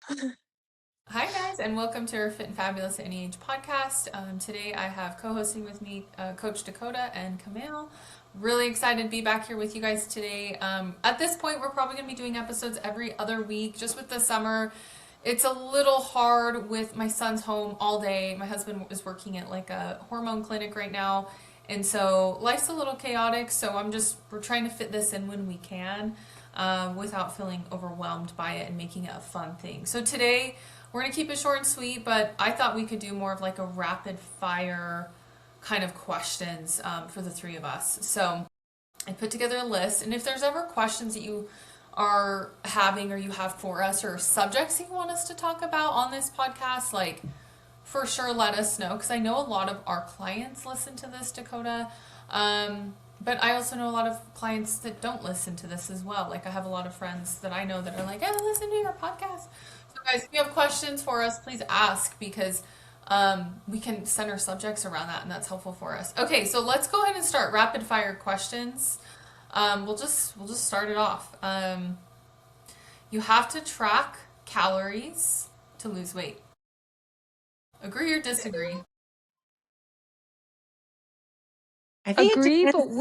Hi, guys, and welcome to our Fit and Fabulous at Any Age podcast. Today I have co hosting with me Coach Dakota and Camille. Really excited to be back here with you guys today. At this point, we're probably going to be doing episodes every other week just with the summer. It's a little hard with my son's home all day. My husband is working at like a hormone clinic right now. And so life's a little chaotic. So we're trying to fit this in when we can without feeling overwhelmed by it and making it a fun thing. So today, we're going to keep it short and sweet, but I thought we could do more of like a rapid fire kind of questions for the three of us. So I put together a list, and if there's ever questions that you are having or you have for us or subjects that you want us to talk about on this podcast, like for sure let us know, because I know a lot of our clients listen to this, Dakota. But I also know a lot of clients that don't listen to this as well. Like I have a lot of friends that I know that are like, I listen to your podcast. So guys, if you have questions for us, please ask, because we can center subjects around that and that's helpful for us. Okay, so let's go ahead and start rapid fire questions. We'll just start it off. You have to track calories to lose weight. Agree or disagree? I think it Agree, but depends.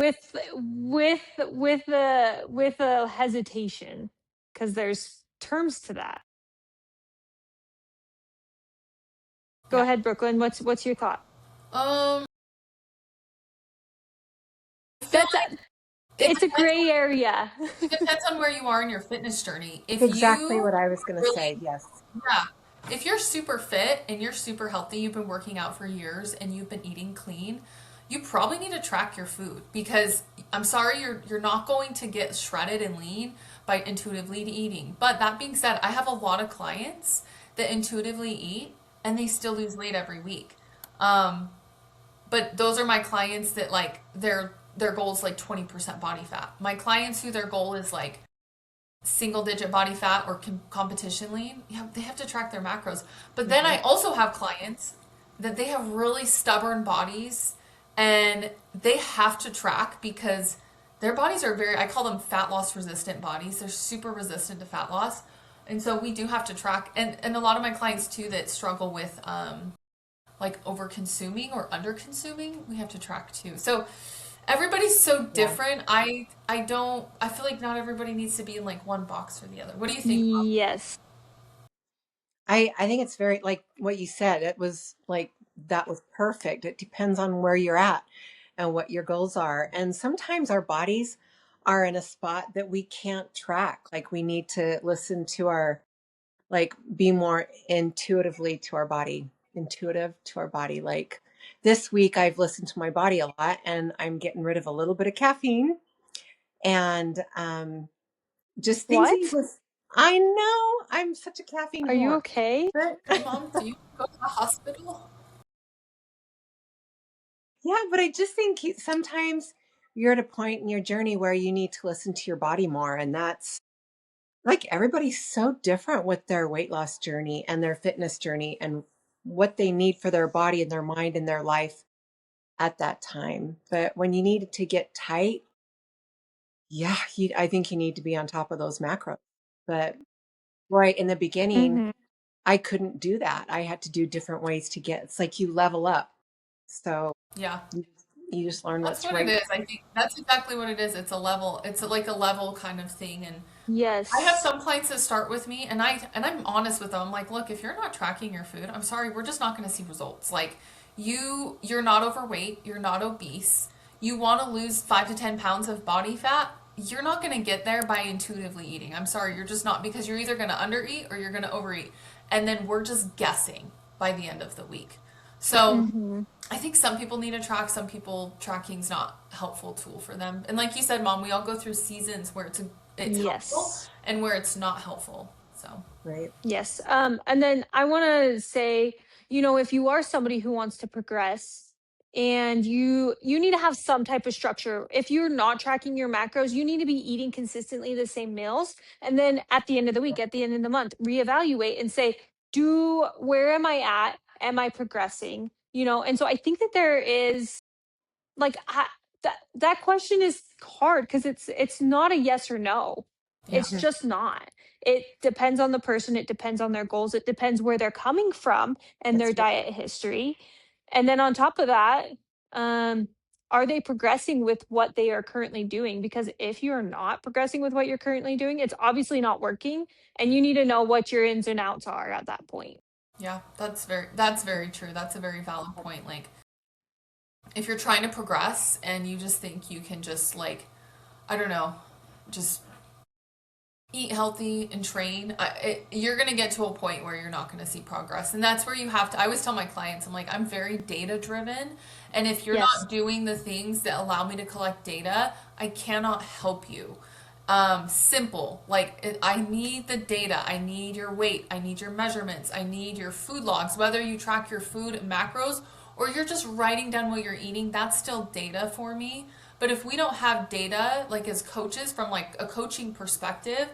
with a hesitation, because there's terms to that. Go Yeah. ahead, Brooklyn. What's your thought? I feel That's like it it's a depends gray area. it depends on where you are in your fitness journey. If Exactly you what I was going to really, say. Yes. yeah, if you're super fit and you're super healthy, you've been working out for years and you've been eating clean, you probably need to track your food, because I'm sorry, you're not going to get shredded and lean by intuitively eating. But that being said, I have a lot of clients that intuitively eat and they still lose weight every week. Um, but those are my clients that like their goal is like 20% body fat. My clients who their goal is like single digit body fat or competition lean, yeah, they have to track their macros. But then I also have clients that they have really stubborn bodies and they have to track, because their bodies are very, I call them fat loss resistant bodies. They're super resistant to fat loss. And so we do have to track. And a lot of my clients too that struggle with like over consuming or under consuming, we have to track too. So everybody's so Yeah. different. I feel like not everybody needs to be in like one box or the other. What do you think, Mom? Yes. I think it's very like what you said. It was like that was perfect. It depends on where you're at and what your goals are. And sometimes our bodies are in a spot that we can't track. Like we need to listen to our like be more intuitive to our body. Like this week I've listened to my body a lot and I'm getting rid of a little bit of caffeine and just things that you What? just, I know I'm such a caffeine Are you whore. okay? But Mom, do you go to the hospital? yeah, but I just think sometimes you're at a point in your journey where you need to listen to your body more. And that's like everybody's so different with their weight loss journey and their fitness journey and what they need for their body and their mind and their life at that time. But when you need to get tight, yeah, I think you need to be on top of those macros. But right in the beginning, Hmm. I couldn't do that. I had to do different ways to get, it's like you level up. So Yeah, you, you just learn that's what's what it right. is. I think that's exactly what it is. It's a level. It's like a level kind of thing. And I have Yes. some clients that start with me, and I'm honest with them. I'm like, look, if you're not tracking your food, I'm sorry, we're just not going to see results. Like you're not overweight, you're not obese. You want to lose 5 to 10 pounds of body fat. You're not going to get there by intuitively eating. I'm sorry, you're just not, because you're either going to undereat or you're going to overeat, and then we're just guessing by the end of the week. So Hmm. I think some people need to track, some people tracking's not a helpful tool for them. And like you said, Mom, we all go through seasons where it's helpful Yes. and where it's not helpful. So, Right. Yes. And then I want to say, if you are somebody who wants to progress and you need to have some type of structure. If you're not tracking your macros, you need to be eating consistently the same meals. And then at the end of the week, at the end of the month, reevaluate and say, where am I at? Am I progressing? And so I think that there is like that question is hard because it's not a yes or no. Yeah. It's just not. It depends on the person, it depends on their goals, it depends where they're coming from and their That's right. diet history. And then on top of that, um, are they progressing with what they are currently doing? Because if you're not progressing with what you're currently doing, it's obviously not working, and you need to know what your ins and outs are at that point. Yeah, that's very true. That's a very valid point. Like if you're trying to progress and you just think you can just like, I don't know, just eat healthy and train, you're going to get to a point where you're not going to see progress. And that's where you have to, I always tell my clients, I'm like, I'm very data driven. And if you're Yes. not doing the things that allow me to collect data, I cannot help you. Simple. Like, I need the data. I need your weight. I need your measurements. I need your food logs. Whether you track your food macros or you're just writing down what you're eating, that's still data for me. But if we don't have data, like as coaches, from like a coaching perspective,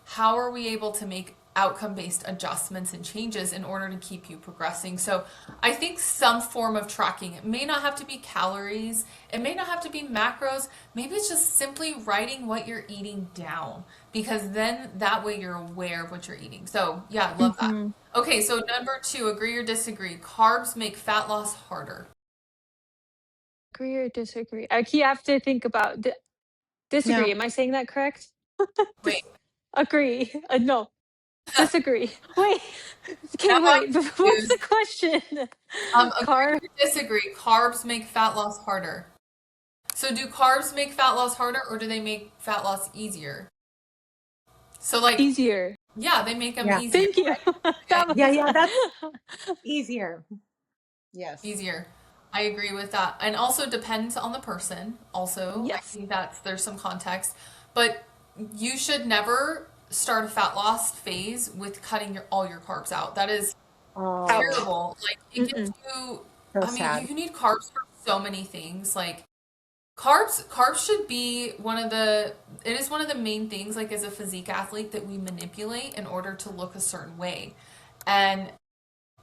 how are we able to make outcome based adjustments and changes in order to keep you progressing? So I think some form of tracking, it may not have to be calories, it may not have to be macros, maybe it's just simply writing what you're eating down, because then that way you're aware of what you're eating. So yeah, I love that. Mhm. Okay, so number two, agree or disagree, carbs make fat loss harder. Agree or disagree? I keep have to think about disagree. No. Am I saying that correct? Wait, Agree. No, disagree. Wait. now Okay, I'm wait. What's the confused. question? Agree Car or disagree, carbs make fat loss harder. So do carbs make fat loss harder or do they make fat loss easier? So like, easier. yeah, they make them Yeah. easier, Thank you. right? Okay, That Yeah, was yeah, that's easier. Yes. easier. I agree with that. And also depends on the person. Also, I yes. think there's some context, but you should never start a fat loss phase with cutting all your carbs out. That is Ouch. Oh, terrible. Like it gets Mm-mm. you, so I mean, sad. you need carbs for so many things. Like carbs should be it is one of the main things, like as a physique athlete, that we manipulate in order to look a certain way. And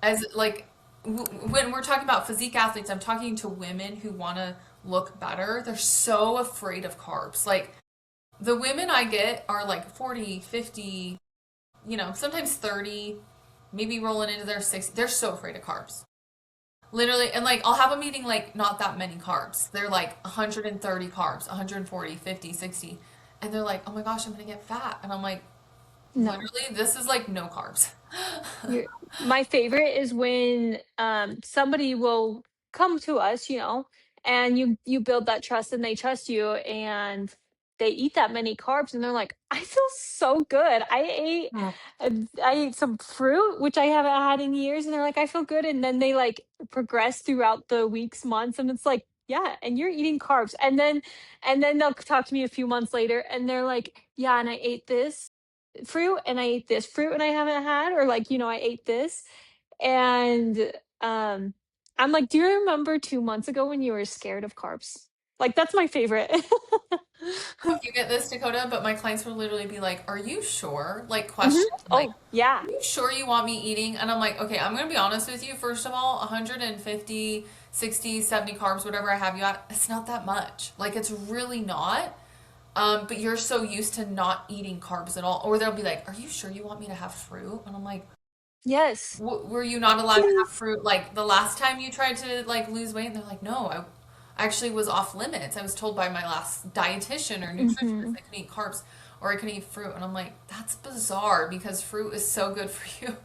as like when we're talking about physique athletes, I'm talking to women who want to look better. They're so afraid of carbs. Like the women I get are like 40, 50, sometimes 30, maybe rolling into their 60s. They're so afraid of carbs. Literally, and like I'll have them eating like not that many carbs. They're like 130 carbs, 140, 50, 60. And they're like, "Oh my gosh, I'm going to get fat." And I'm like, No. "Literally, this is like no carbs." You're, my favorite is when somebody will come to us, and you build that trust and they trust you and they eat that many carbs and they're like, I feel so good. Oh, I ate some fruit which I haven't had in years, and they're like, I feel good. And then they like progress throughout the weeks, months, and it's like, yeah, and you're eating carbs. And then they'll talk to me a few months later and they're like, yeah, and I ate this fruit and I ate this fruit and I haven't had, or like, I ate this. And I'm like, do you remember 2 months ago when you were scared of carbs? Like, that's my favorite. If you get this, Dakota, but my clients will literally be like, "Are you sure?" Like hmm question, like, Oh, yeah. "Are you sure you want me eating?" And I'm like, "Okay, I'm gonna be honest with you. First of all, 150, 60, 70 carbs, whatever I have you at, it's not that much. Like it's really not. But you're so used to not eating carbs at all." Or they'll be like, "Are you sure you want me to have fruit?" And I'm like, Yes. Were you not allowed to have Please. fruit like the last time you tried to like lose weight?" And they're like, "No, I actually was off limits. I was told by my last dietitian or nutritionist hmm I couldn't eat carbs or I couldn't eat fruit." And I'm like, "That's bizarre because fruit is so good for you."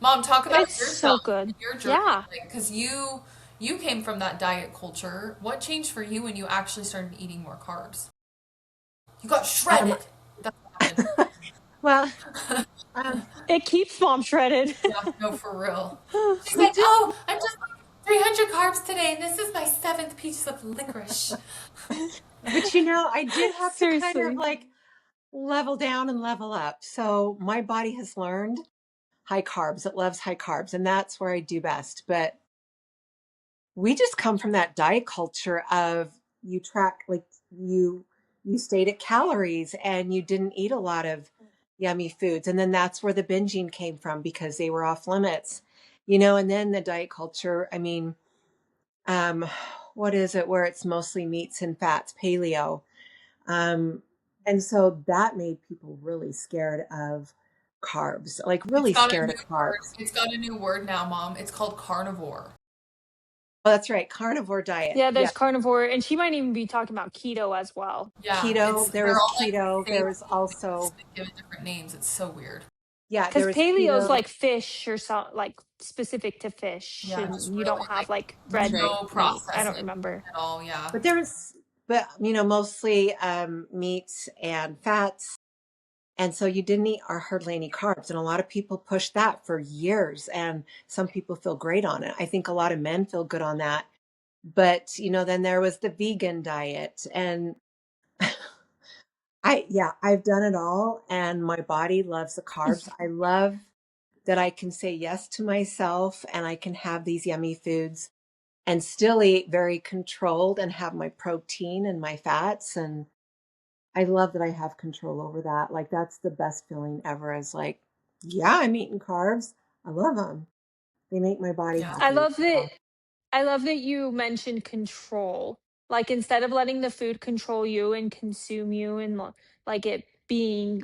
Mom, talk about It's so yourself good. and your journey, Yeah. like, because you came from that diet culture. What changed for you when you actually started eating more carbs? You got um, shredded. That's what happened. well, um, It keeps mom shredded. Yeah, no, for real. She's we like, just, "Oh, I'm just like 300 carbs today, and this is my seventh piece of licorice." but I did have to kind of Seriously. like level down and level up. So my body has learned high carbs. It loves high carbs, and that's where I do best. But we just come from that diet culture of you track like you you stayed at calories and you didn't eat a lot of yummy foods, and then that's where the binging came from because they were off limits, and then the diet culture, I mean, um what is it where it's mostly meats and fats, paleo, um And so that made people really scared of carbs, like It's really got a scared new of word. carbs. It's got a new word now, Mom. It's called carnivore. Oh, that's right. Carnivore diet. Yeah, Yeah. there's carnivore, and she might even be talking about keto as well. Yeah, Keto. There they're was all like keto. the There same was thing, they also, just give it different names. It's so weird. yeah, Because there was paleo is keto. like fish or so, like specific to fish, Yeah, just and you really don't have like like That's red right. no meat. I don't processing remember. at all. Yeah. But there was, but mostly meats and fats. And so you didn't eat or hardly any carbs. And a lot of people push that for years. And some people feel great on it. I think a lot of men feel good on that. But, then there was the vegan diet. And I've done it all. And my body loves the carbs. I love that I can say yes to myself and I can have these yummy foods and still eat very controlled and have my protein and my fats. And I love that I have control over that. Like that's the best feeling ever is like, yeah, I'm eating carbs. I love them. They make my body Yeah. I happy. love that. So, I love that you mentioned control. Like instead of letting the food control you and consume you, and like it being,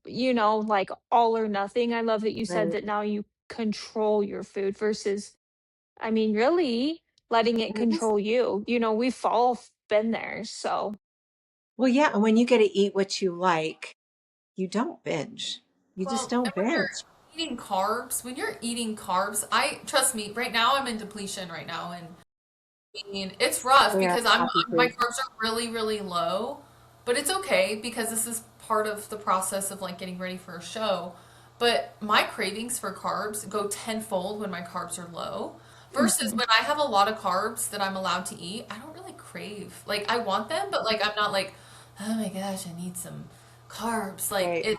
like all or nothing. I love that you said right. that now you control your food versus, I mean, really letting it And it is, control you. We've all been there. So, well, yeah. And when you get to eat what you like, you don't binge. You just Well, and don't when you're binge. when you're eating carbs, I trust me, right now I'm in depletion right now, and I mean, it's rough Yeah, because happy my food. carbs are really, really low, but it's okay because this is part of the process of like getting ready for a show. But my cravings for carbs go tenfold when my carbs are low versus Mhm. when I have a lot of carbs that I'm allowed to eat, I don't really crave. Like I want them, but like I'm not like, oh my gosh, I need some carbs. Like Right.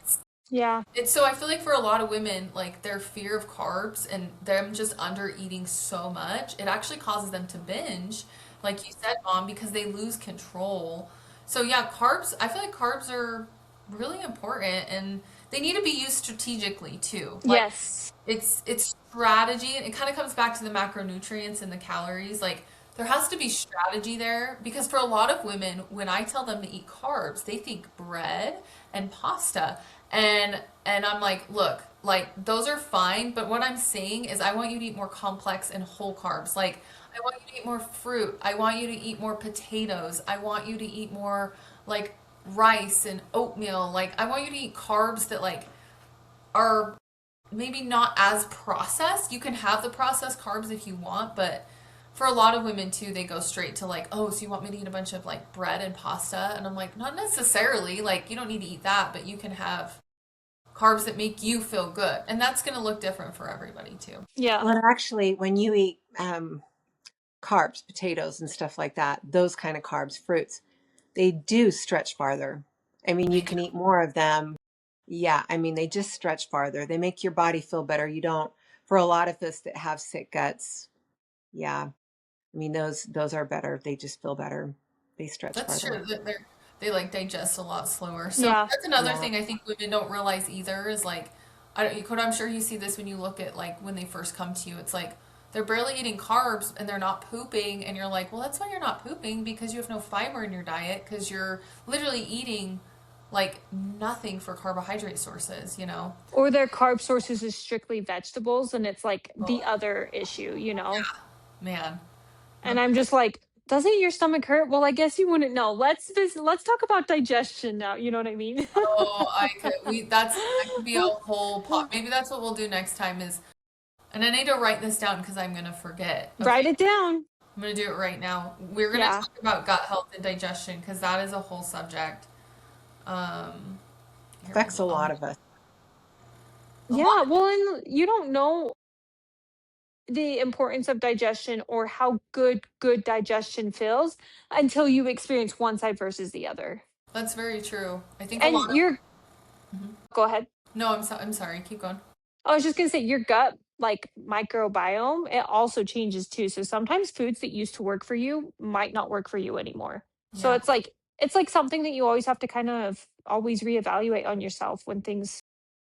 yeah. it's so I feel like for a lot of women, like their fear of carbs and them just under eating so much, it actually causes them to binge, like you said, Mom, because they lose control. So yeah, carbs, I feel like carbs are really important and they need to be used strategically too. Like Yes. it's strategy and it kind of comes back to the macronutrients and the calories. Like there has to be strategy there because for a lot of women, when I tell them to eat carbs, they think bread and pasta. And I'm like, look, like those are fine, but what I'm saying is I want you to eat more complex and whole carbs. Like I want you to eat more fruit. I want you to eat more potatoes. I want you to eat more like rice and oatmeal. Like I want you to eat carbs that like are maybe not as processed. You can have the processed carbs if you want, but for a lot of women too, they go straight to like, oh, so you want me to eat a bunch of like bread and pasta? And I'm like, not necessarily. Like, you don't need to eat that, but you can have carbs that make you feel good. And that's going to look different for everybody too. Yeah. Well, actually, when you eat carbs, potatoes and stuff like that, those kind of carbs, fruits, they do stretch farther. I mean, you They do. can eat more of them. Yeah, I mean, they just stretch farther. They make your body feel better. You don't, for a lot of us that have sick guts, yeah, I mean, those are better. They just feel better. They stretch That's farther. true. They like digest a lot slower. So Yeah. that's another Yeah. thing I think women don't realize either is like, I don't, Dakota, I'm sure you see this when you look at like when they first come to you. It's like they're barely eating carbs and they're not pooping, and you're like, well, that's why you're not pooping because you have no fiber in your diet because you're literally eating like nothing for carbohydrate sources, you know? Or their carb sources is strictly vegetables, and it's like the Oh, other issue. man. And I'm just like, doesn't your stomach hurt? Well, I guess you wouldn't know. Let's talk about digestion now. You know what I mean? Oh, I could that could be a whole pot. Maybe that's what we'll do next time is, and I need to write this down because I'm gonna forget. Write Okay, it down. I'm gonna do it right now. We're gonna Yeah. talk about gut health and digestion because that is a whole subject. Um, here, Affects hold a on. lot of us. A lot. Yeah. Well, and you don't know the importance of digestion or how good digestion feels until you experience one side versus the other. That's very true. I think a lot And of. your Mhm. go ahead. No, I'm sorry. Keep going. I was just gonna say your gut like microbiome, it also changes too. So sometimes foods that used to work for you might not work for you anymore. So Yeah. it's like something that you always have to kind of always reevaluate on yourself when things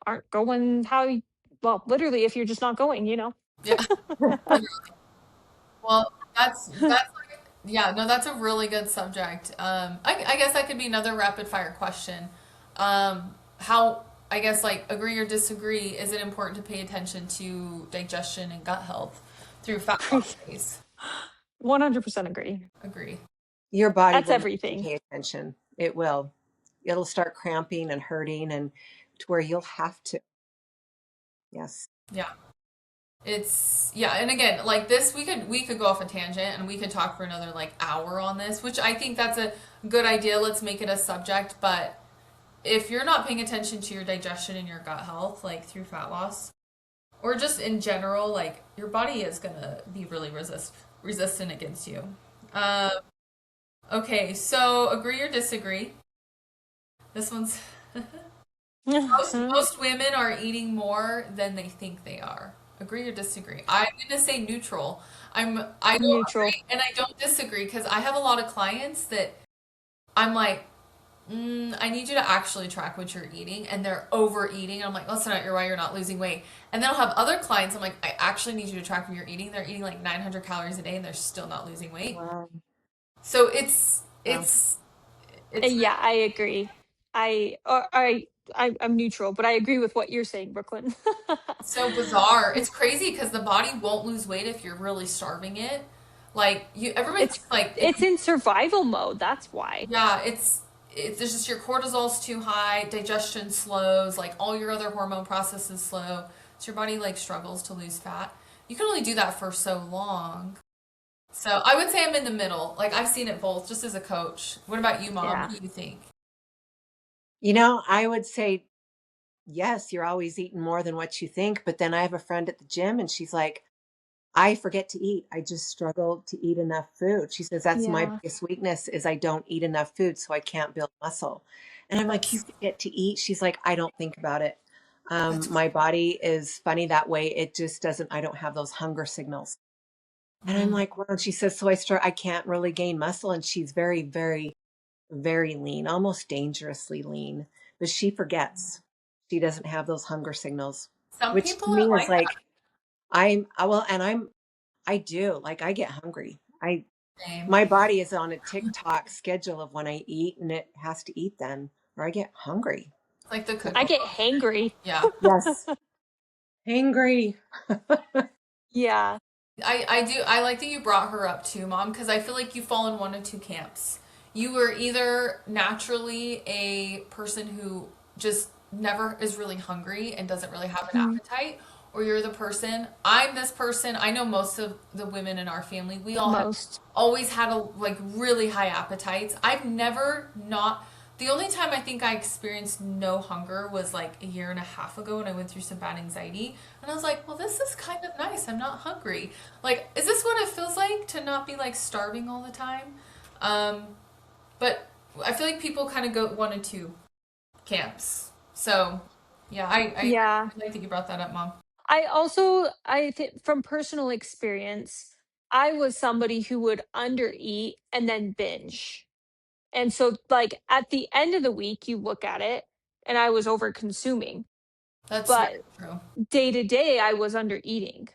aren't going well, literally if you're just not going. Yeah. Literally. Well, that's Yeah, no, that's a really good subject. I guess that could be another rapid fire question. How, I guess, like, agree or disagree, is it important to pay attention to digestion and gut health through fat loss Agree. phase? 100% agree. Agree. Your body That's will make you everything. pay attention. It will. It'll start cramping and hurting and to where you'll have to. Yes. Yeah. It's yeah, and again, like this we could go off a tangent and we could talk for another like hour on this, which I think that's a good idea. Let's make it a subject, but if you're not paying attention to your digestion and your gut health, like through fat loss, or just in general, like your body is gonna be really resistant against you. Uh, okay, so agree or disagree? This one's most women are eating more than they think they are. Agree or disagree? I'm gonna say neutral. I don't Neutral. agree and I don't disagree because I have a lot of clients that I'm like, I need you to actually track what you're eating, and they're overeating. I'm like, that's not why you're not losing weight. And then I'll have other clients. I'm like, I actually need you to track what you're eating. They're eating like 900 calories a day, and they're still not losing weight. Wow. So it's Wow. it's Yeah, I agree. I'm neutral, but I agree with what you're saying, Brooklyn. so bizarre. It's crazy because the body won't lose weight if you're really starving it. Like everybody It's thinks like if it's in survival mode. That's why. yeah, it's there's just your cortisol's too high, digestion slows, like all your other hormone processes slow, so your body like struggles to lose fat. You can only do that for so long. So I would say I'm in the middle. Like I've seen it both, just as a coach. What about you, Mom? Yeah. What do you think? I would say yes, you're always eating more than what you think. But then I have a friend at the gym and she's like, I forget to eat. I just struggle to eat enough food. She says, that's my Yeah. biggest weakness is I don't eat enough food, so I can't build muscle. And I'm like, you That's forget to eat? She's like, I don't think about it. that's My body is funny that way. It just doesn't, I don't have those hunger signals. And I'm mm, like, wow. And she says, so I can't really gain muscle. And she's very, very, very lean, almost dangerously lean, but she forgets. She doesn't have those hunger signals, some which to people are me is like like, I do, like I get hungry. that. Same. My body is on a TikTok schedule of when I eat and it has to eat then, or I get hungry. Like the I cookie. get hangry. Yeah. Yes. Hangry. Yeah. I do I like that you brought her up too, Mom, because I feel like you fall in one of two camps. You were either naturally a person who just never is really hungry and doesn't really have an Mhm. appetite, or you're the person, I'm this person. I know most of the women in our family, we all have Most. always had a like really high appetites. I've never not the only time I think I experienced no hunger was like a year and a half ago when I went through some bad anxiety. And I was like, well, this is kind of nice. I'm not hungry. Like, is this what it feels like to not be like starving all the time? Um, but I feel like people kind of go one of two camps. So, yeah, I Yeah. like that you brought that up, Mom. I think from personal experience, I was somebody who would undereat and then binge. And so like at the end of the week you look at it and I was over consuming. That's very But true. day to day I was under eating.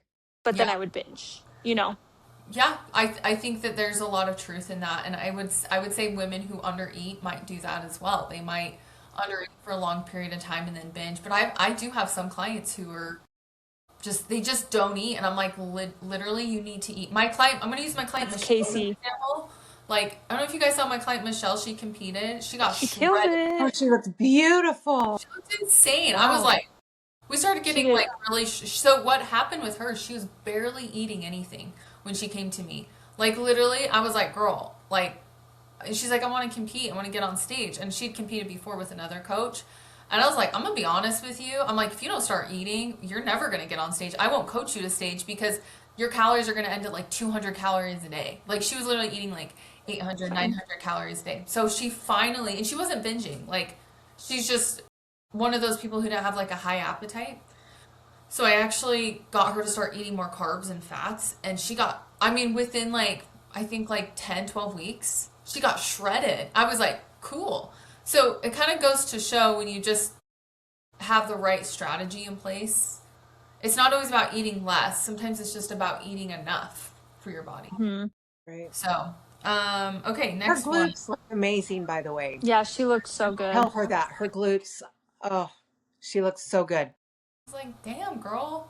But then Yeah. I would binge. Yeah, I think that there's a lot of truth in that, and I would say women who undereat might do that as well. They might undereat for a long period of time and then binge. But I do have some clients who are they just don't eat, and I'm like, literally, you need to eat. My client, I'm gonna use my client That's Michelle as an Casey. example. Like, I don't know if you guys saw my client Michelle. She competed. She got She killed shredded. Oh, it. she looks beautiful. She was insane. I was Wow. like, we started She getting did. like really. So what happened with her? She was barely eating anything when she came to me. Like literally, I was like, girl, like, and she's like, I want to compete. I want to get on stage. And she'd competed before with another coach. And I was like, I'm gonna be honest with you. I'm like, if you don't start eating, you're never gonna get on stage. I won't coach you to stage because your calories are gonna end at like 200 calories a day. Like she was literally eating like 800, Same. 900 calories a day. So she finally, and she wasn't binging. Like she's just one of those people who don't have like a high appetite. So I actually got her to start eating more carbs and fats. And she got, I mean, within like, I think like 10, 12 weeks, she got shredded. I was like, cool. So it kind of goes to show when you just have the right strategy in place, it's not always about eating less. Sometimes it's just about eating enough for your body. Mhm. Right. So Okay, Her next one. glutes look amazing, by the way. Yeah, she looks so Tell good. her that. Her glutes, oh, she looks so good. I was like, damn, girl.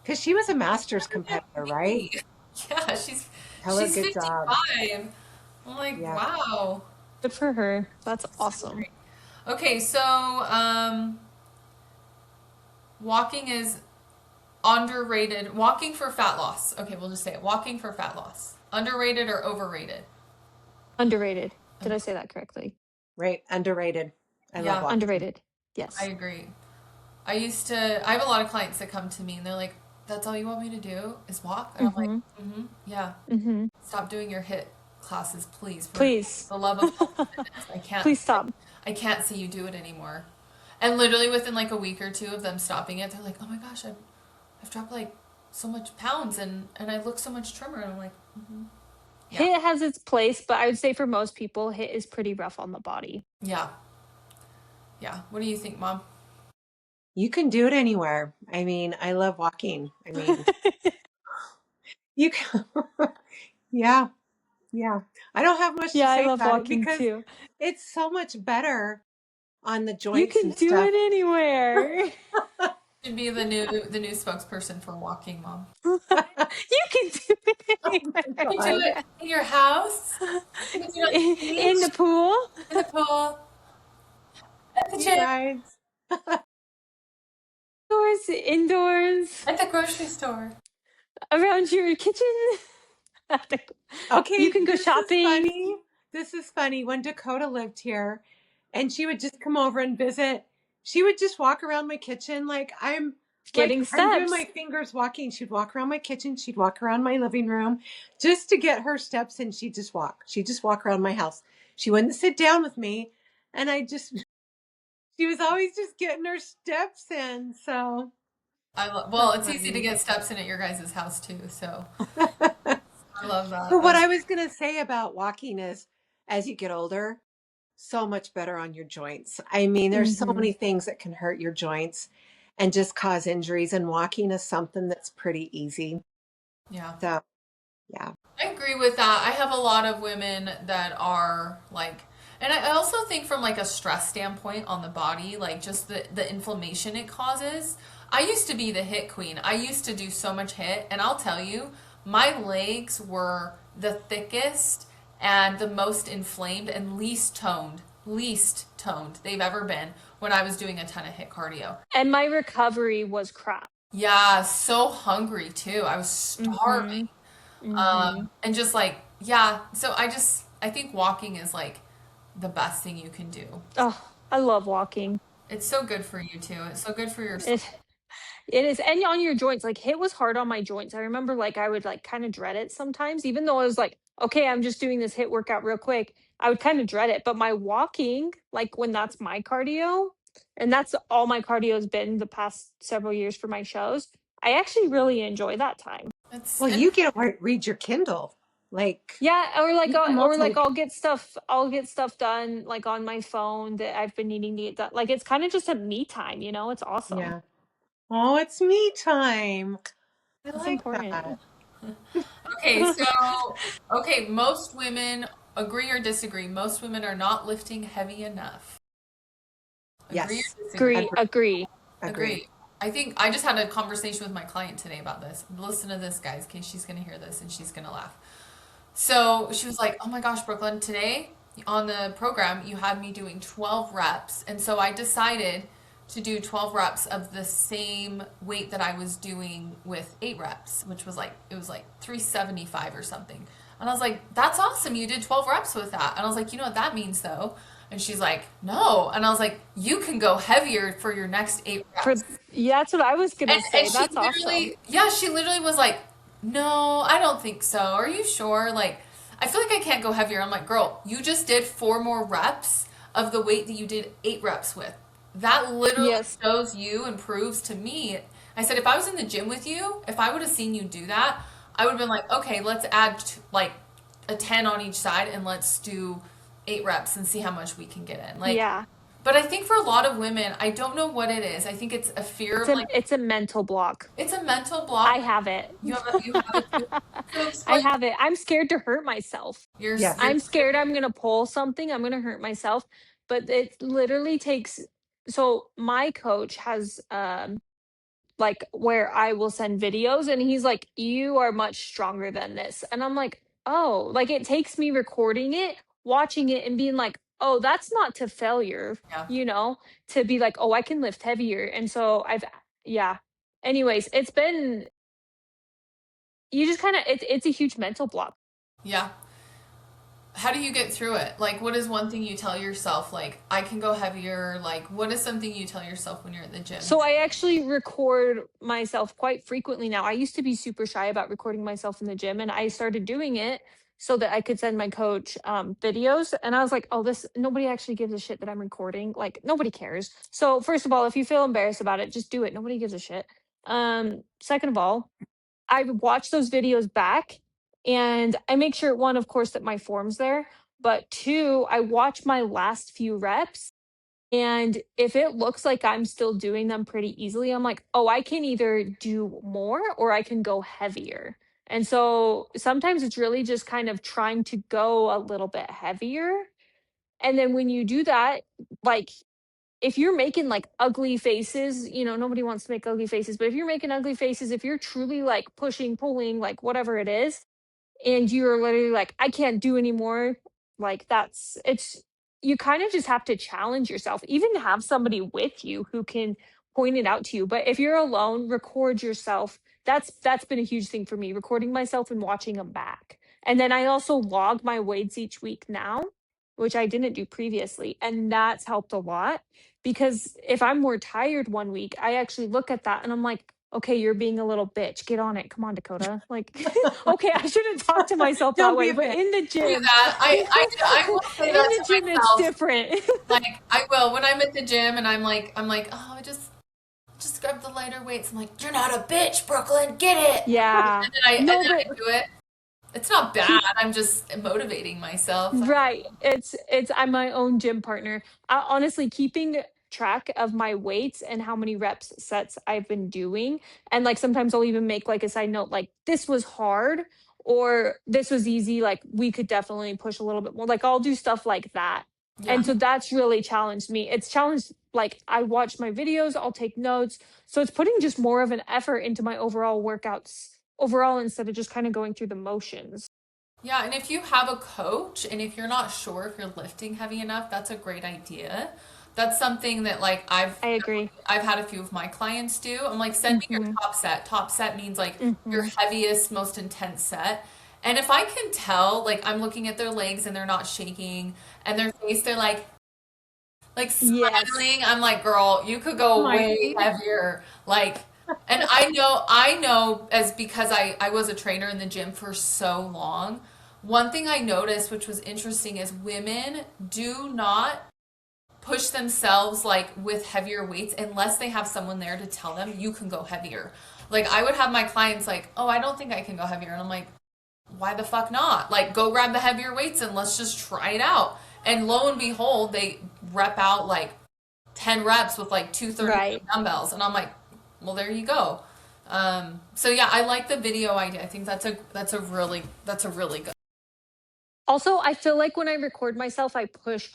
Because she was a master's competitor, right? Yeah, Tell her she's good job. 55. I'm like, Yeah. wow. Good for her. That's So awesome. great. Okay, so walking is underrated. Walking for fat loss. Okay, we'll just say it. Walking for fat loss. Underrated or overrated? Underrated. Did I say that correctly? Right. Underrated. I love Yeah, walking. Underrated. I Yes. agree. I have a lot of clients that come to me and they're like, that's all you want me to do is walk? And I'm like, Mm-hmm. mm-hmm, yeah. Mm-hmm. Stop doing your HIIT classes, please, for Please. the love of health and fitness. Please stop. I can't see you do it anymore. And literally within like a week or two of them stopping it, they're like, oh my gosh, I've dropped like so much pounds and I look so much trimmer. And I'm like, mm-hmm. Yeah. HIIT has its place, but I would say for most people, HIIT is pretty rough on the body. Yeah. Yeah. What do you think, Mom? You can do it anywhere. I mean, I love walking. I mean, you can. Yeah. Yeah. I don't have much to Yeah, I say love about it walking because too. it's so much better on the You joints can and do stuff. it anywhere. Should be the new spokesperson for walking, Mom. You can do it Oh my anywhere. You can do God. it in your house. You can do it on the In the beach, pool. in the pool, at the You gym, guys. Indoors, at the grocery store. around your kitchen. You Okay, can go this is shopping. funny. This is funny. When Dakota lived here and she would just come over and visit, she would just walk around my kitchen Getting I'm doing my steps. fingers walking. She'd walk around my kitchen, she'd walk around my living room just to get her steps in. She'd just walk. She'd just walk around my house. She wouldn't sit down with me. And she was always just getting her steps in. So Well, it's easy to funny. get steps in at your guys' house too, so I love that. But what I was going to say about walking is as you get older, so much better on your joints. I mean, there's so Hmm. many things that can hurt your joints and just cause injuries, and walking is something that's pretty easy. Yeah. So, yeah. I agree with that. I have a lot of women that are like, and I also think from like a stress standpoint on the body, like just the inflammation it causes. I used to be the HIIT queen. I used to do so much HIIT, and I'll tell you, my legs were the thickest and the most inflamed and least toned they've ever been when I was doing a ton of HIIT cardio. And my recovery was crap. Yeah, so hungry too. I was starving. Hmm. And just like, yeah, so I think walking is like the best thing you can do. Oh, I love walking. It's so good for you too. It's so good for your soul. It is, and on your joints, like HIIT was hard on my joints. I remember like I would like kind of dread it sometimes, even though I was like, okay, I'm just doing this HIIT workout real quick. I would kind of dread it. But my walking, like when that's my cardio, and that's all my cardio has been the past several years for my shows, I actually really enjoy that time. It's Well, and you get to read your Kindle. Like, Yeah, you can multi. I'll get stuff done like on my phone that I've been needing to get done. Like it's kind of just a me time, you know? It's awesome. Yeah. Oh, it's me time. I It's like important. that. okay, most women agree or disagree. Most women are not lifting heavy enough. Agree Yes. or disagree? Agree. Agree. I think I just had a conversation with my client today about this. Listen to this, guys, in case she's going to hear this and she's going to laugh. So she was like, oh my gosh, Brooklyn, today on the program, you had me doing 12 reps. And so I decided to do 12 reps of the same weight that I was doing with 8 reps, which was like, it was like 375 or something. And I was like, that's awesome. You did 12 reps with that. And I was like, you know what that means though? And she's like, no. And I was like, you can go heavier for your next 8 For reps. Yeah, that's what I was gonna say. And she That's awesome. literally, yeah, she literally was like, no, I don't think so. Are you sure? Like, I feel like I can't go heavier. I'm like, girl, you just did 4 more reps of the weight that you did 8 reps with. That literally Yes. shows you and proves to me. I said, if I was in the gym with you, if I would have seen you do that, I would have been like, okay, let's add like a 10 on each side and let's do 8 reps and see how much we can get in. Like, Yeah. But I think for a lot of women, I don't know what it is. I think it's a fear of like, It's a mental block. it's a mental I block. have it. You have it too. So I explain. have it. I'm scared to hurt myself. Yes. You're I'm scared I'm going to pull something, I'm going to hurt myself, but it literally takes, so my coach has like where I will send videos and he's like, "You are much stronger than this." And I'm like, "Oh," like it takes me recording it, watching it and being like, "Oh, that's not to failure," yeah. you know, to be like, "Oh, I can lift heavier." And so yeah. Anyways, it's been, you just kind of, it's a huge mental block. Yeah. How do you get through it? Like, what is one thing you tell yourself? Like, I can go heavier. Like, what is something you tell yourself when you're at the gym? So I actually record myself quite frequently now. I used to be super shy about recording myself in the gym, and I started doing it so that I could send my coach videos. And I was like, oh, this, nobody actually gives a shit that I'm recording. Like, nobody cares. So first of all, if you feel embarrassed about it, just do it. Nobody gives a shit. Second of all, I watch those videos back and I make sure, one, of course, that my form's there, but two, I watch my last few reps, and if it looks like I'm still doing them pretty easily, I'm like, "Oh, I can either do more or I can go heavier." And so sometimes it's really just kind of trying to go a little bit heavier. And then when you do that, like if you're making like ugly faces, nobody wants to make ugly faces, but if you're making ugly faces, if you're truly like pushing, pulling, like whatever it is, and you're literally like, I can't do anymore, like it's, you kind of just have to challenge yourself, even have somebody with you who can point it out to you. But if you're alone, record yourself. That's been a huge thing for me, recording myself and watching them back. And then I also log my weights each week now, which I didn't do previously, and that's helped a lot, because if I'm more tired one week, I actually look at that and I'm like, okay, you're being a little bitch. Get on it. Come on, Dakota. Like, okay, I shouldn't talk to myself that Don't be way, a but bitch. in the Do gym, that. I will say in that the to gym, it's myself. different. Like, I will when I'm at the gym and I'm like, oh, just grab the lighter weights. I'm like, you're not a bitch, Brooklyn. Get it. Yeah. And No, then I but do it. It's not bad. I'm just motivating myself. right. It's I'm my own gym partner. Honestly, keeping track of my weights and how many reps sets I've been doing. And like sometimes I'll even make like a side note, like this was hard or this was easy. Like we could definitely push a little bit more. Like I'll do stuff like that. Yeah. And so that's really challenged me. It's challenged, like I watch my videos, I'll take notes. So it's putting just more of an effort into my overall workouts overall instead of just kind of going through the motions. Yeah, and if you have a coach and if you're not sure if you're lifting heavy enough, that's a great idea. That's something that like I agree. I've had a few of my clients do. I'm like, send me your Mhm. top set. Top set means like your Mhm. heaviest, most intense set. And if I can tell, like I'm looking at their legs and they're not shaking and their face, they're like Yes. smiling. I'm like, girl, you could go way Smiling. heavier. Like, and I know as because I was a trainer in the gym for so long. One thing I noticed, which was interesting, is women do not push themselves like with heavier weights unless they have someone there to tell them you can go heavier. Like I would have my clients like, oh, I don't think I can go heavier. And I'm like, why the fuck not? Like, go grab the heavier weights and let's just try it out. And lo and behold, they rep out like 10 reps with like 230 Right. dumbbells. And I'm like, well, there you go. So yeah, I like the video idea. I think that's a really good. Also, I feel like when I record myself, I push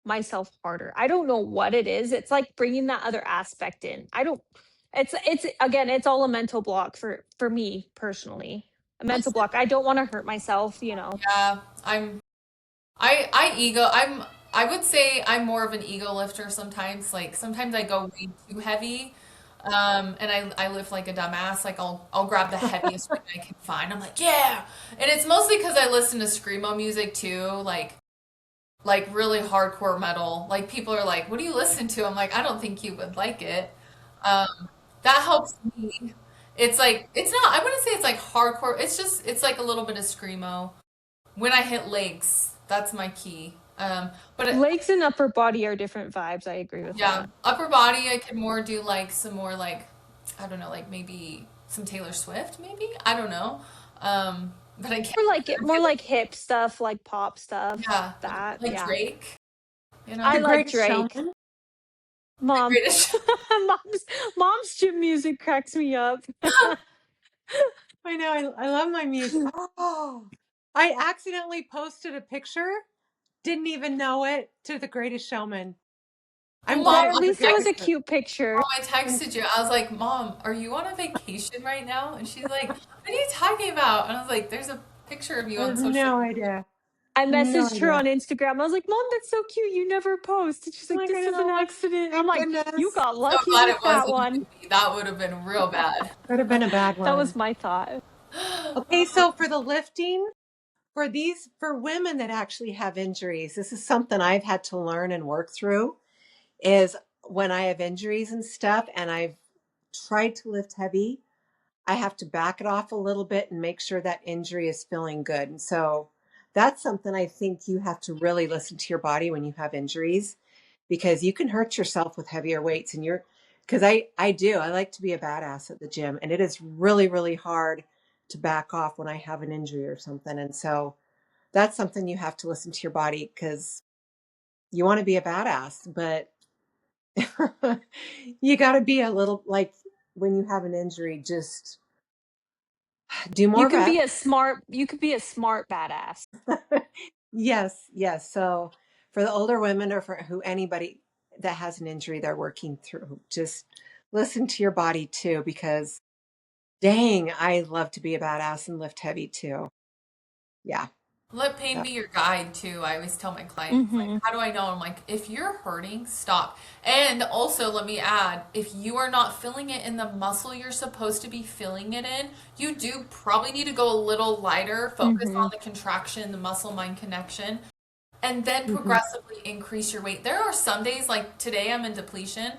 myself harder. I don't know what it is. It's like bringing that other aspect in. I don't, it's again, it's all a mental block for me personally. A mental Listen, block. I don't want to hurt myself. yeah, I would say I'm more of an ego lifter sometimes. Like sometimes I go way too heavy. And I lift like a dumbass. Like I'll grab the heaviest weight I can find. I'm like, yeah. And it's mostly because I listen to screamo music too, like really hardcore metal. Like people are like, what do you listen to? I'm like, I don't think you would like it. That helps me. It's like it's not. I wouldn't say it's like hardcore. It's like a little bit of screamo. When I hit legs, that's my key. But Legs and upper body are different vibes. I agree with yeah, that. upper body, I could more do like some more like I don't know, like maybe some Taylor Swift, maybe I don't know. But I can't. I More feel like like hip stuff, like pop stuff. yeah, That like yeah. Drake, you I know. like Great Drake. showman. The Mom. greatest. Mom's gym music cracks me up. I know. I love my music. Oh, I accidentally posted a picture. Didn't even know it to The Greatest Showman. I'm Mom, That bad at with the least it was greatest. a cute picture. I texted you. I was like, Mom, are you on a vacation right now? And she's like, what are you talking about? And I was like, there's a picture of you I on have social no media. idea. I No messaged her idea. on Instagram. I was like, Mom, that's so cute. You never post. And she's Oh like, my this is goodness. an Oh, accident. And I'm thank like, you goodness. got So lucky glad with it that wasn't a one. movie. That would have been real bad. Would have been a bad That was one. my thought. Okay, so for the lifting, for women that actually have injuries, this is something I've had to learn and work through is when I have injuries and stuff and I've tried to lift heavy, I have to back it off a little bit and make sure that injury is feeling good. And so that's something I think you have to really listen to your body when you have injuries because you can hurt yourself with heavier weights and because I like to be a badass at the gym and it is really, really hard to back off when I have an injury or something. And so that's something you have to listen to your body because you want to be a badass, but you got to be a little like when you have an injury, just do more reps. You could be a smart badass. Yes, yes. So for the older women or for who anybody that has an injury they're working through, just listen to your body too, because dang, I love to be a badass and lift heavy too. Yeah. Let pain Yeah. be your guide too. I always tell my clients, like, Hmm. how do I know? I'm like, if you're hurting, stop. And also, let me add, if you are not feeling it in the muscle you're supposed to be feeling it in, you do probably need to go a little lighter, focus Hmm. on the contraction, the muscle mind connection, and then Mhm. progressively increase your weight. There are some days like today I'm in depletion.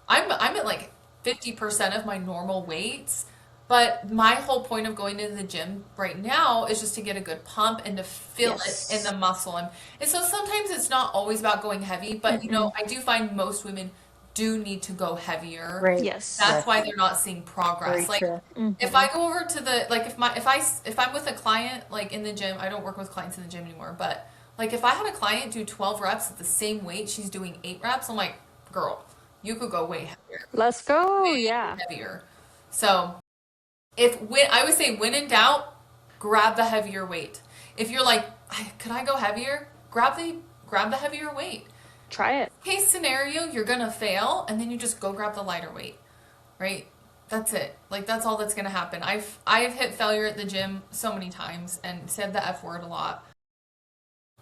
I'm at like 50% of my normal weights, but my whole point of going to the gym right now is just to get a good pump and to feel it in Yes. the muscle. And so sometimes it's not always about going heavy, but Mm-mm. I do find most women do need to go heavier. Right. Yes. Yes. That's why they're not seeing Very progress. Like true. if Hmm. I go over to the like if I'm with a client like in the gym, I don't work with clients in the gym anymore, but like if I had a client do 12 reps at the same weight, she's doing 8 reps, I'm like, "Girl, you could go way heavier. Let's go. Way Yeah. heavier." So, if when I would say when in doubt, grab the heavier weight. If you're like, "Could I go heavier?" Grab the heavier weight. Try it. Case scenario, you're going to fail and then you just go grab the lighter weight, right? That's it. Like that's all that's gonna happen. I've hit failure at the gym so many times and said the F word a lot.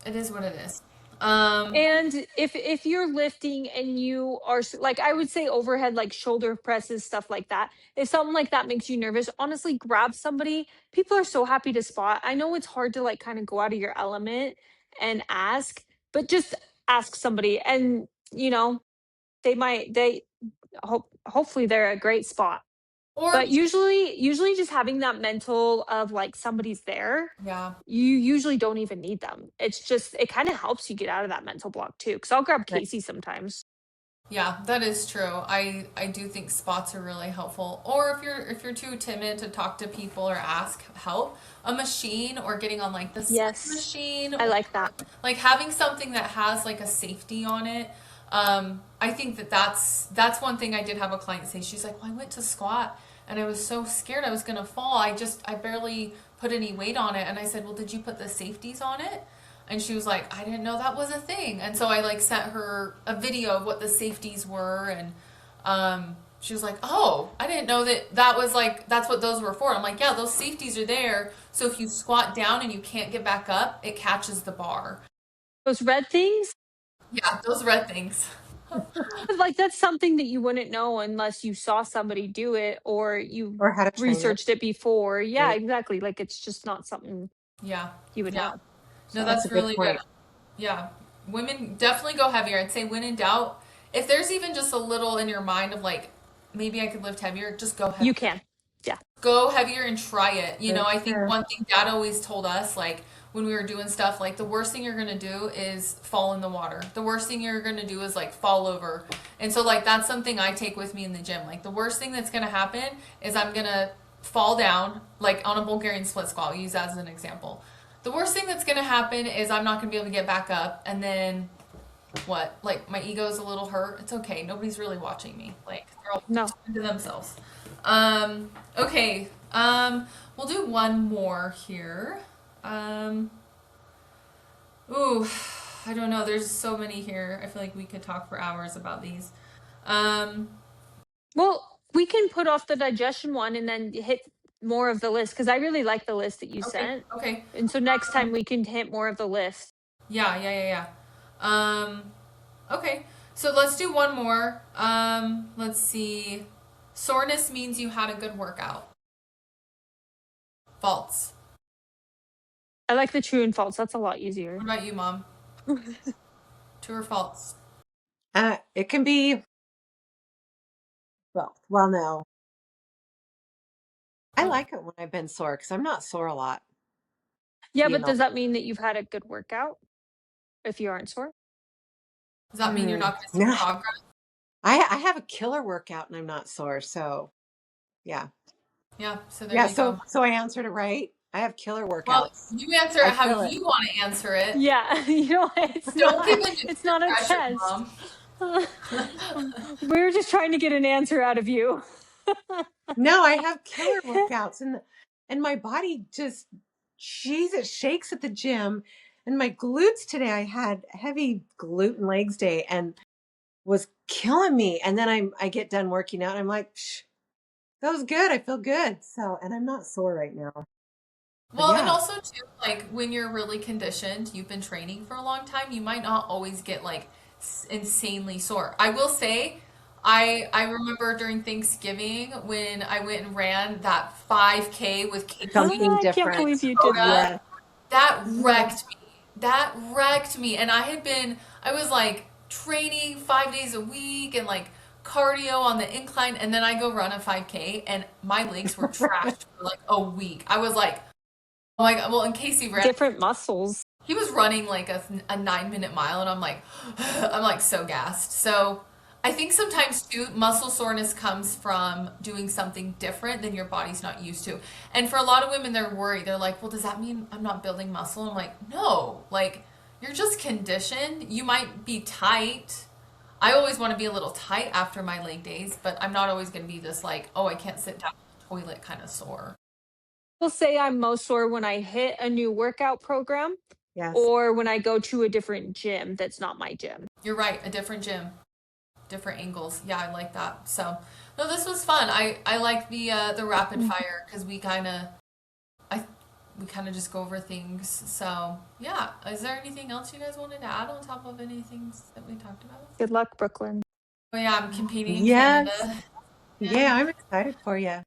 It is what it is. Um, And if you're lifting and you are like I would say overhead like shoulder presses stuff like that. If something like that makes you nervous, honestly grab somebody. People are so happy to spot. I know it's hard to like kind of go out of your element and ask, but just ask somebody and they hopefully they're a great spot. or But usually just having that mental of like somebody's there, yeah, you usually don't even need them. It's just it kind of helps you get out of that mental block too. Because I'll grab Right. Casey sometimes. yeah, that is true. I do think spots are really helpful. Or if you're too timid to talk to people or ask help, a machine or getting on like the swing Yes, machine I or like that. like having something that has like a safety on it. I think that's one thing I did have a client say. She's like, "Well, I went to squat and I was so scared I was gonna fall. I barely put any weight on it." And I said, "Well, did you put the safeties on it?" And she was like, "I didn't know that was a thing." And so I like sent her a video of what the safeties were, and she was like, "Oh, I didn't know that was like that's what those were for." I'm like, "Yeah, those safeties are there, so if you squat down and you can't get back up, it catches the bar." Those red things, Yeah, those red things. like that's something that you wouldn't know unless you saw somebody do it or you Or how to train it. researched it before. Yeah, Right. exactly. Like it's just not something Yeah, you would yeah. know. No, So That's a that's good really good. point. Yeah, women definitely go heavier. I'd say when in doubt, if there's even just a little in your mind of like, maybe I could lift heavier, just go you heavier. can. Yeah. Go heavier and try it. Very I think true. one thing dad always told us, like when we were doing stuff, like the worst thing you're gonna do is fall in the water. The worst thing you're gonna do is like fall over. And so like that's something I take with me in the gym. Like the worst thing that's gonna happen is I'm gonna fall down, like on a Bulgarian split squat. I'll use that as an example. The worst thing that's gonna happen is I'm not gonna be able to get back up, and then What? Like my ego is a little hurt. It's okay. Nobody's really watching me. Like they're all No. to themselves. Okay. We'll do one more here. Um, ooh, I don't know. There's so many here. I feel like we could talk for hours about these. Um, Well, we can put off the digestion one and then hit more of the list because I really like the list that you okay. sent. Okay. And so next time we can hit more of the list. Yeah. Okay. So let's do one more. Let's see. Soreness means you had a good workout. False. I like the true and false. That's a lot easier. What about you, Mom? True or false? It can be both. Well, no. I Oh, like it when I've been sore because I'm not sore a lot. Yeah, You but know. does that mean that you've had a good workout if you aren't sore? does that mean you're not going to see No, progress? I have a killer workout and I'm not sore. So yeah. Yeah, so there Yeah, you go. so I answered it right. I have killer Well, workouts. you answer it I how feel it. you want to answer it. Yeah, it's Don't give not. in to It's peer not a pressure, test. Mom. We were just trying to get an answer out of you. No, I have killer workouts and my body just jeez, it shakes at the gym. And my glutes today, I had heavy glute and legs day and was killing me. And then I get done working out and I'm like, Psh, that was good. I feel good. So and I'm not sore right now. But Well, and yeah, also too, like when you're really conditioned, you've been training for a long time, you might not always get like insanely sore. I will say, I remember during Thanksgiving when I went and ran that 5K with Casey something I can't different. believe you did Dakota. that. Yes. That Yeah. wrecked me. That wrecked me. And I was like training 5 days a week and like cardio on the incline. And then I go run a 5K and my legs were trashed for like a week. I was like, oh my God. Well, and Casey ran, Different muscles. he was running like a 9 minute mile. And I'm like, I'm like so gassed. So I think sometimes too, muscle soreness comes from doing something different than your body's not used to. And for a lot of women, they're worried. They're like, well, does that mean I'm not building muscle? I'm like, no, like you're just conditioned. You might be tight. I always want to be a little tight after my leg days, but I'm not always going to be this like, oh, I can't sit down in the toilet kind of sore. I'll say I'm most sore when I hit a new workout program Yes. or when I go to a different gym that's not my gym. You're right, a different gym, different angles. Yeah, I like that. So, no, this was fun. I like the rapid Mhm. fire because I we kind of just go over things. So, yeah. Is there anything else you guys wanted to add on top of anything that we talked about? Good luck, Brooklyn. Oh yeah, I'm competing in Yes. Canada. Yeah, I'm excited for you.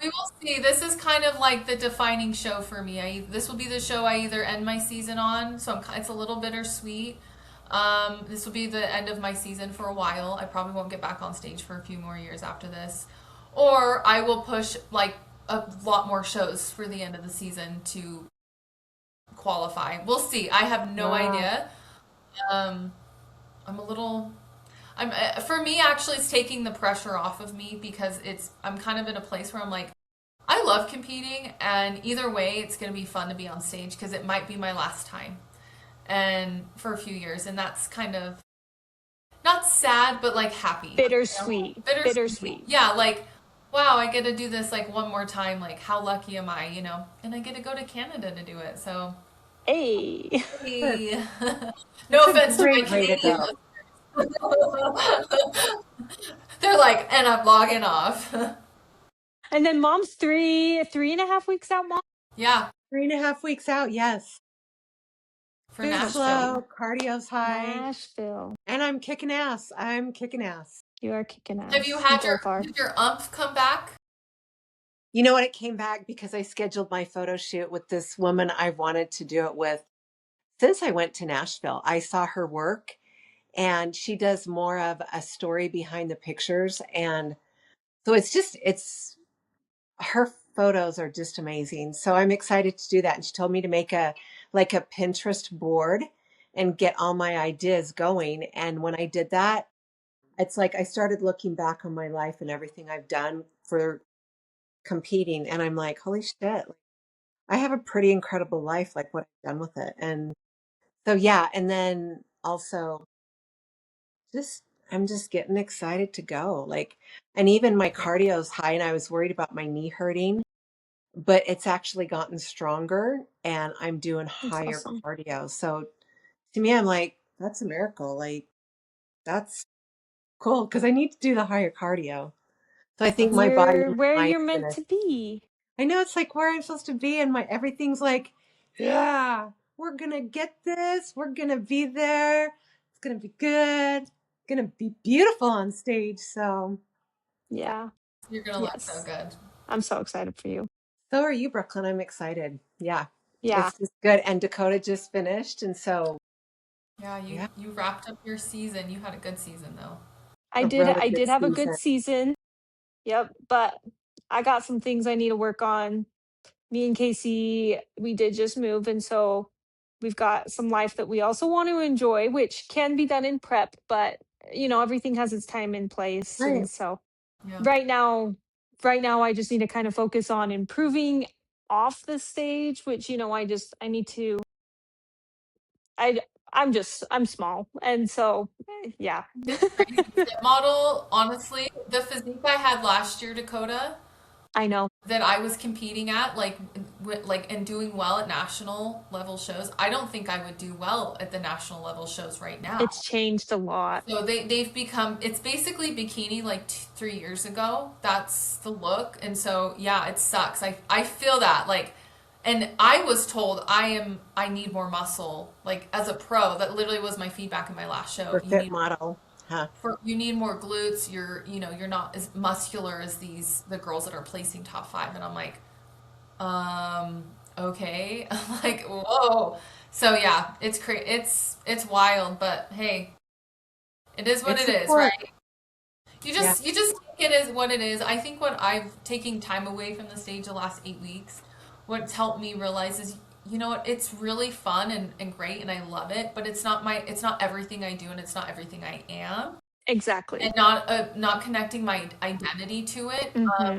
We will see. This is kind of like the defining show for me. This will be the show I either end my season on, so it's a little bittersweet. This will be the end of my season for a while. I probably won't get back on stage for a few more years after this. Or I will push like a lot more shows for the end of the season to qualify. We'll see. I have no Wow. idea. Um, I'm a little for me actually it's taking the pressure off of me because I'm kind of in a place where I'm like I love competing and either way it's going to be fun to be on stage because it might be my last time and for a few years and that's kind of not sad but like happy, you know? Bittersweet. Bittersweet. Bittersweet. Yeah, like wow, I get to do this like one more time, like how lucky am I, you know, and I get to go to Canada to do it, so Hey. That's, hey. No that's a offense to my great way to Canadian go. listeners. They're like, and I'm logging off. And then mom's 3.5 weeks out, mom. Yeah, 3.5 weeks out, yes. for Food's Nashville. low, cardio's high, Nashville. and I'm kicking ass. I'm kicking ass. You are kicking Have you ass. You had both are. did your ump come back? You know what? It came back because I scheduled my photo shoot with this woman I've wanted to do it with since I went to Nashville. I saw her work and she does more of a story behind the pictures. And so it's her photos are just amazing. So I'm excited to do that. And she told me to make a Pinterest board and get all my ideas going. And when I did that, it's like I started looking back on my life and everything I've done for competing. And I'm like, holy shit, like, I have a pretty incredible life, like what I've done with it. And so, yeah. And then also just I'm just getting excited to go. Like, and even my cardio's high, and I was worried about my knee hurting, but it's actually gotten stronger, and I'm doing That's higher awesome. cardio. So to me, I'm like, that's a miracle. Like, that's cool because I need to do the higher cardio. So I think That's my body You're and where my mind you're are meant gonna. to be. I know it's like where I'm supposed to be, and my everything's like, yeah, we're gonna get this. We're gonna be there. It's gonna be good. It's gonna be beautiful on stage. So, Yeah. You're gonna look so Yes. good. I'm so excited for you. so are you, Brooklyn. I'm excited. Yeah, Yeah. it's just good. And Dakota just finished, and so Yeah, you yeah, you wrapped up your season. You had a good season though. a really I good did have a good season. season. Yep, but I got some things I need to work on. Me and Casey, we did just move, and so we've got some life that we also want to enjoy, which can be done in prep, but everything has its time and place. Right. And so Yeah. right now, I just need to kind of focus on improving off the stage, which I need to I I'm small. And so yeah. It's crazy. Fit model, honestly, the physique I had last year, Dakota, I know. that I was competing at, like and doing well at national level shows. I don't think I would do well at the national level shows right now. It's changed a lot. So they've become, it's basically bikini like 3 years ago. That's the look. And so yeah, it sucks. I feel that like, and I was told I need more muscle like as a pro. That literally was my feedback in my last show. For fit model. Huh. You need more glutes. You're not as muscular as the girls that are placing top five. And I'm like, okay. I'm like, whoa. So yeah, it's wild, but hey, it is what It's it is, support. right? You Yeah. just you just take it as what it is. I think what I've taking time away from the stage the last 8 weeks, what's helped me realize is, you know what, it's really fun and great and I love it, but it's not everything I do and it's not everything I am. Exactly. And not connecting my identity to it, Hmm.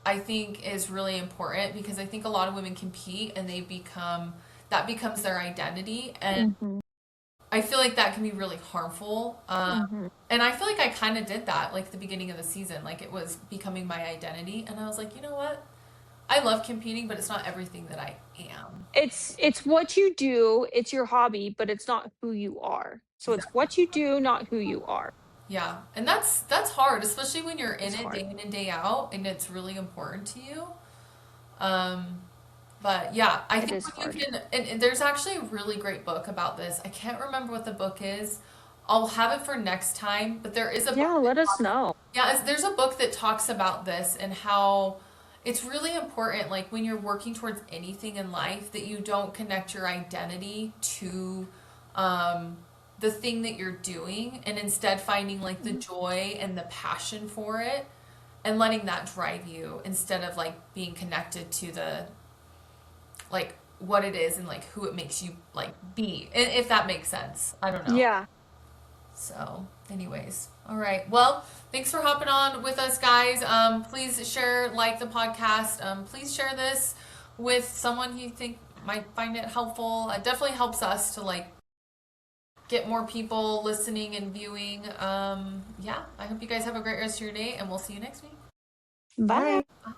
I think is really important because I think a lot of women compete and that becomes their identity, and Hmm. I feel like that can be really harmful. Hmm. And I feel like I kind of did that, like the beginning of the season, like it was becoming my identity. And I was like, you know what? I love competing, but it's not everything that I am. It's what you do, it's your hobby, but it's not who you are. So it's Exactly. what you do, not who you are. Yeah. And that's hard, especially when you're in It's it day hard. in and day out and it's really important to you. Um, but yeah, I It think is when you hard. can, and there's actually a really great book about this. I can't remember what the book is. I'll have it for next time, but there is a book Yeah, that let us talks, know. yeah, there's a book that talks about this and how it's really important, like when you're working towards anything in life, that you don't connect your identity to um, the thing that you're doing, and instead finding like the joy and the passion for it and letting that drive you instead of like being connected to the like what it is and like who it makes you like be, if that makes sense. I don't know. Yeah. So, anyways, all right. Well, thanks for hopping on with us, guys. Please share, like the podcast. Please share this with someone you think might find it helpful. It definitely helps us to like get more people listening and viewing. Yeah, I hope you guys have a great rest of your day, and we'll see you next week. Bye. Bye.